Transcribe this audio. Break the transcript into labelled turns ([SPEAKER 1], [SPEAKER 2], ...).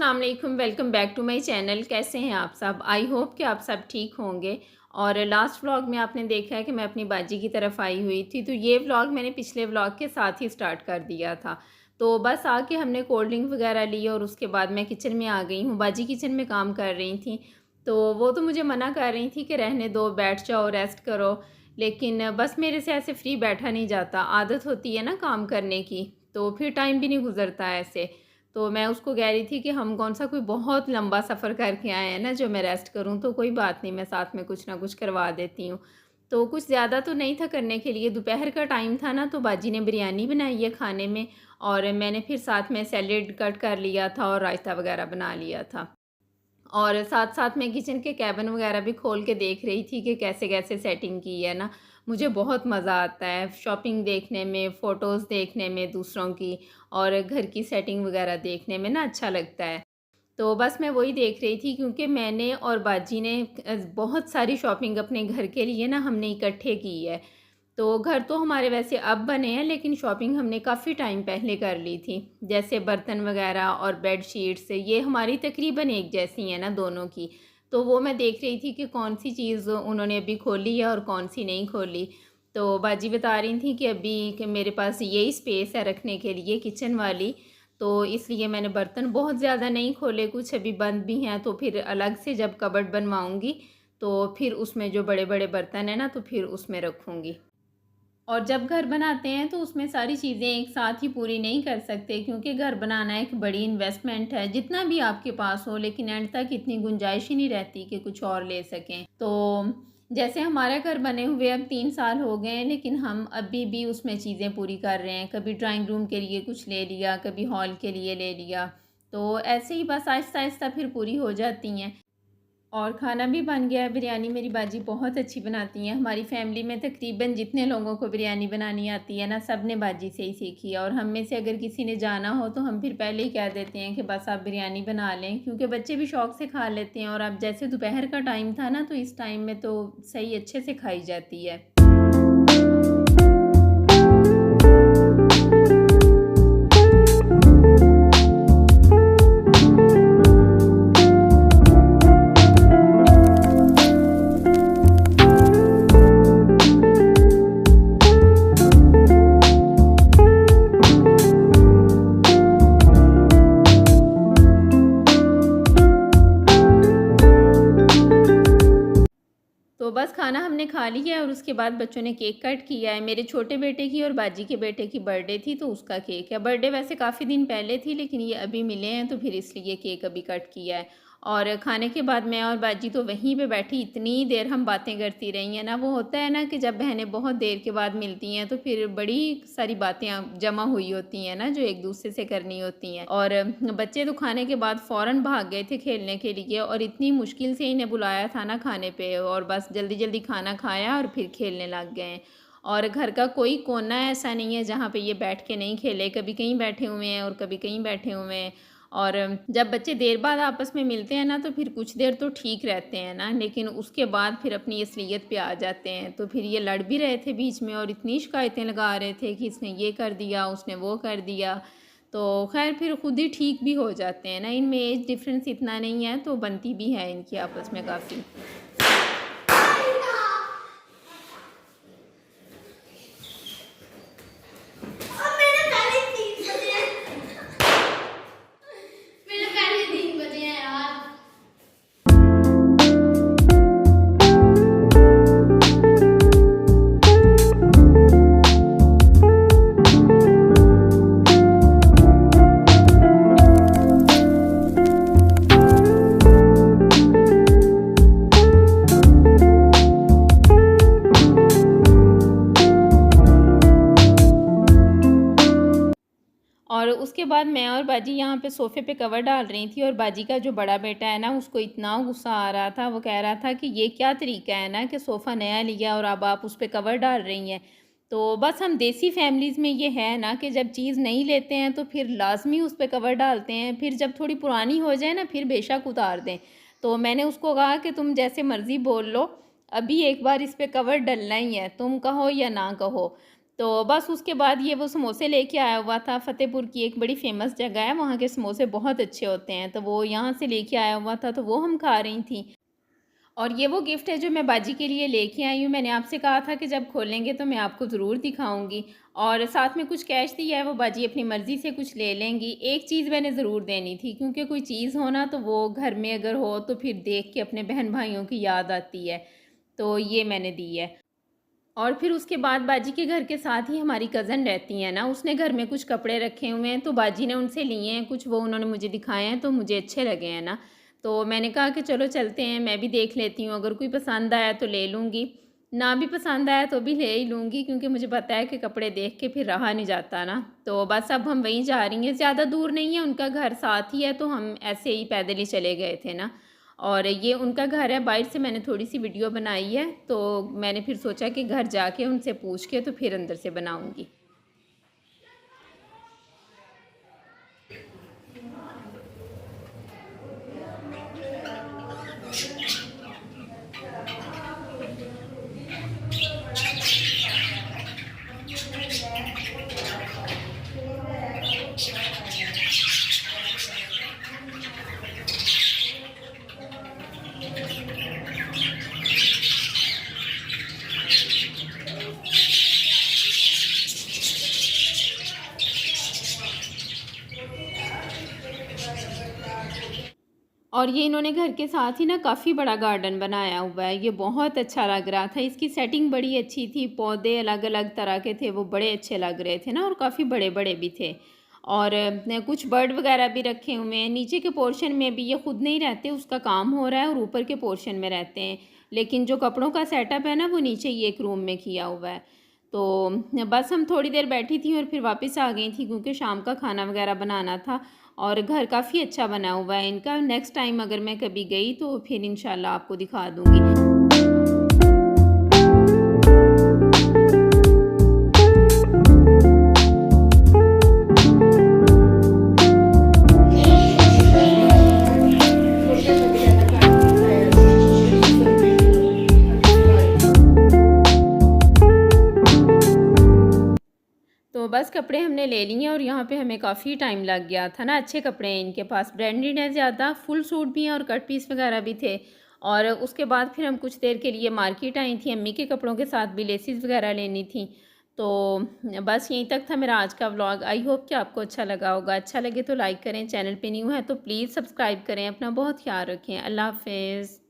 [SPEAKER 1] अस्सलाम वालेकुम, welcome back to my channel. कैसे हैं आप सब? आई होप कि आप सब ठीक होंगे। और लास्ट व्लॉग में आपने देखा है कि मैं अपनी बाजी की तरफ आई हुई थी, तो ये व्लॉग मैंने पिछले व्लॉग के साथ ही स्टार्ट कर दिया था। तो बस आके हमने कोल्ड ड्रिंक वगैरह ली और उसके बाद मैं किचन में आ गई हूँ। बाजी किचन में काम कर रही थी, तो वो तो मुझे मना कर रही थी कि रहने दो, बैठ जाओ, रेस्ट करो। लेकिन बस मेरे से ऐसे फ्री बैठा नहीं जाता। आदत होती है ना काम करने की, तो फिर टाइम भी नहीं गुजरता ऐसे। तो मैं उसको कह रही थी कि हम कौन सा कोई बहुत लंबा सफ़र करके आए हैं ना जो मैं रेस्ट करूं, तो कोई बात नहीं, मैं साथ में कुछ ना कुछ करवा देती हूँ। तो कुछ ज़्यादा तो नहीं था करने के लिए, दोपहर का टाइम था ना, तो बाजी ने बिरयानी बनाई है खाने में। और मैंने फिर साथ में सैलेड कट कर लिया था और रायता वगैरह बना लिया था। और साथ साथ मैं किचन के कैबिन वगैरह भी खोल के देख रही थी कि कैसे कैसे सेटिंग की है ना। मुझे बहुत मज़ा आता है शॉपिंग देखने में, फ़ोटोज़ देखने में दूसरों की, और घर की सेटिंग वगैरह देखने में ना अच्छा लगता है। तो बस मैं वही देख रही थी, क्योंकि मैंने और बाजी ने बहुत सारी शॉपिंग अपने घर के लिए ना हमने इकट्ठे की है। तो घर तो हमारे वैसे अब बने हैं, लेकिन शॉपिंग हमने काफ़ी टाइम पहले कर ली थी। जैसे बर्तन वगैरह और बेड शीट्स, ये हमारी तकरीबन एक जैसी हैं ना दोनों की। तो वो मैं देख रही थी कि कौन सी चीज़ उन्होंने अभी खोली है और कौन सी नहीं खोली। तो बाजी बता रही थी कि अभी कि मेरे पास यही स्पेस है रखने के लिए किचन वाली, तो इसलिए मैंने बर्तन बहुत ज़्यादा नहीं खोले, कुछ अभी बंद भी हैं। तो फिर अलग से जब कबर्ड बनवाऊँगी तो फिर उसमें जो बड़े बड़े बर्तन हैं ना, तो फिर उसमें रखूँगी। और जब घर बनाते हैं तो उसमें सारी चीज़ें एक साथ ही पूरी नहीं कर सकते, क्योंकि घर बनाना एक बड़ी इन्वेस्टमेंट है, जितना भी आपके पास हो, लेकिन एंड तक इतनी गुंजाइश ही नहीं रहती कि कुछ और ले सकें। तो जैसे हमारा घर बने हुए अब 3 साल हो गए हैं, लेकिन हम अभी भी उसमें चीज़ें पूरी कर रहे हैं। कभी ड्राइंग रूम के लिए कुछ ले लिया, कभी हॉल के लिए ले लिया, तो ऐसे ही बस आहिस्ता आहिस्ता फिर पूरी हो जाती हैं। और खाना भी बन गया है। बिरयानी मेरी बाजी बहुत अच्छी बनाती हैं। हमारी फैमिली में तकरीबन जितने लोगों को बिरयानी बनानी आती है ना, सब ने बाजी से ही सीखी है। और हम में से अगर किसी ने जाना हो तो हम फिर पहले ही कह देते हैं कि बस आप बिरयानी बना लें, क्योंकि बच्चे भी शौक़ से खा लेते हैं। और अब जैसे दोपहर का टाइम था ना, तो इस टाइम में तो सही अच्छे से खाई जाती है। तो बस खाना हमने खा लिया है और उसके बाद बच्चों ने केक कट किया है। मेरे छोटे बेटे की और बाजी के बेटे की बर्थडे थी, तो उसका केक है। बर्थडे वैसे काफ़ी दिन पहले थी, लेकिन ये अभी मिले हैं, तो फिर इसलिए केक अभी कट किया है। और खाने के बाद मैं और बाजी तो वहीं पे बैठी, इतनी देर हम बातें करती रही हैं ना। वो होता है ना कि जब बहनें बहुत देर के बाद मिलती हैं, तो फिर बड़ी सारी बातें जमा हुई होती हैं ना, जो एक दूसरे से करनी होती हैं। और बच्चे तो खाने के बाद फ़ौरन भाग गए थे खेलने के लिए, और इतनी मुश्किल से इन्हें बुलाया था ना खाने पे, और बस जल्दी जल्दी खाना खाया और फिर खेलने लग गए। और घर का कोई कोना ऐसा नहीं है जहाँ पे ये बैठ के नहीं खेले। कभी कहीं बैठे हुए हैं और कभी कहीं बैठे हुए हैं। और जब बच्चे देर बाद आपस में मिलते हैं ना, तो फिर कुछ देर तो ठीक रहते हैं ना, लेकिन उसके बाद फिर अपनी असलियत पे आ जाते हैं। तो फिर ये लड़ भी रहे थे बीच में, और इतनी शिकायतें लगा रहे थे कि इसने ये कर दिया, उसने वो कर दिया। तो खैर फिर खुद ही ठीक भी हो जाते हैं ना। इनमें एज डिफरेंस इतना नहीं है, तो बनती भी है इनकी आपस में काफ़ी। और उसके बाद मैं और बाजी यहाँ पे सोफ़े पे कवर डाल रही थी, और बाजी का जो बड़ा बेटा है ना, उसको इतना गुस्सा आ रहा था। वो कह रहा था कि ये क्या तरीका है ना कि सोफ़ा नया लिया और अब आप उस पे कवर डाल रही हैं। तो बस हम देसी फैमिलीज़ में ये है ना कि जब चीज़ नहीं लेते हैं तो फिर लाज़मी उस पे कवर डालते हैं, फिर जब थोड़ी पुरानी हो जाए ना फिर बेशक उतार दें। तो मैंने उसको कहा कि तुम जैसे मर्ज़ी बोल लो, अभी एक बार इस पे कवर डलना ही है, तुम कहो या ना कहो। तो बस उसके बाद ये वो समोसे लेके आया हुआ था। फ़तेहपुर की एक बड़ी फ़ेमस जगह है, वहाँ के समोसे बहुत अच्छे होते हैं, तो वो यहाँ से लेके आया हुआ था, तो वो हम खा रही थी। और ये वो गिफ्ट है जो मैं बाजी के लिए लेके आई हूँ। मैंने आपसे कहा था कि जब खोलेंगे तो मैं आपको ज़रूर दिखाऊँगी, और साथ में कुछ कैश दिया है, वो बाजी अपनी मर्ज़ी से कुछ ले लेंगी। एक चीज़ मैंने ज़रूर देनी थी, क्योंकि कोई चीज़ हो ना तो वो घर में अगर हो तो फिर देख के अपने बहन-भाइयों की याद आती है, तो ये मैंने दी है। और फिर उसके बाद बाजी के घर के साथ ही हमारी कज़न रहती हैं ना, उसने घर में कुछ कपड़े रखे हुए हैं, तो बाजी ने उनसे लिए हैं कुछ, वो उन्होंने मुझे दिखाए हैं, तो मुझे अच्छे लगे हैं ना। तो मैंने कहा कि चलो चलते हैं, मैं भी देख लेती हूँ, अगर कोई पसंद आया तो ले लूँगी, ना भी पसंद आया तो भी ले ही लूँगी, क्योंकि मुझे पता है कि कपड़े देख के फिर रहा नहीं जाता ना। तो बस अब हम वहीं जा रही हैं, ज़्यादा दूर नहीं है, उनका घर साथ ही है, तो हम ऐसे ही पैदल ही चले गए थे ना। और ये उनका घर है, बाहर से मैंने थोड़ी-सी वीडियो बनाई है, तो मैंने फिर सोचा कि घर जाके उनसे पूछ के तो फिर अंदर से बनाऊँगी। और ये इन्होंने घर के साथ ही ना काफ़ी बड़ा गार्डन बनाया हुआ है, ये बहुत अच्छा लग रहा था। इसकी सेटिंग बड़ी अच्छी थी, पौधे अलग-अलग तरह के थे, वो बड़े अच्छे लग रहे थे ना, और काफ़ी बड़े-बड़े भी थे। और कुछ बर्ड वगैरह भी रखे हुए हैं। नीचे के पोर्शन में भी ये खुद नहीं रहते, उसका काम हो रहा है, और ऊपर के पोर्शन में रहते हैं। लेकिन जो कपड़ों का सेटअप है ना, वो नीचे ही एक रूम में किया हुआ है। तो बस हम थोड़ी देर बैठी थी और फिर वापस आ गई थी, क्योंकि शाम का खाना वगैरह बनाना था। और घर काफ़ी अच्छा बना हुआ है इनका। नेक्स्ट टाइम अगर मैं कभी गई तो फिर इंशाल्लाह आपको दिखा दूँगी। तो बस कपड़े हमने ले लिए, और यहाँ पे हमें काफ़ी टाइम लग गया था ना। अच्छे कपड़े हैं इनके पास, ब्रांडेड है ज़्यादा, फुल सूट भी हैं और कट पीस वगैरह भी थे। और उसके बाद फिर हम कुछ देर के लिए मार्केट आई थी, अम्मी के कपड़ों के साथ भी लेसिस वगैरह लेनी थी। तो बस यहीं तक था मेरा आज का व्लॉग। आई होप कि आपको अच्छा लगा होगा। अच्छा लगे तो लाइक करें, चैनल पे न्यू है तो प्लीज़ सब्सक्राइब करें। अपना बहुत ख्याल रखें। अल्लाह हाफ़िज़।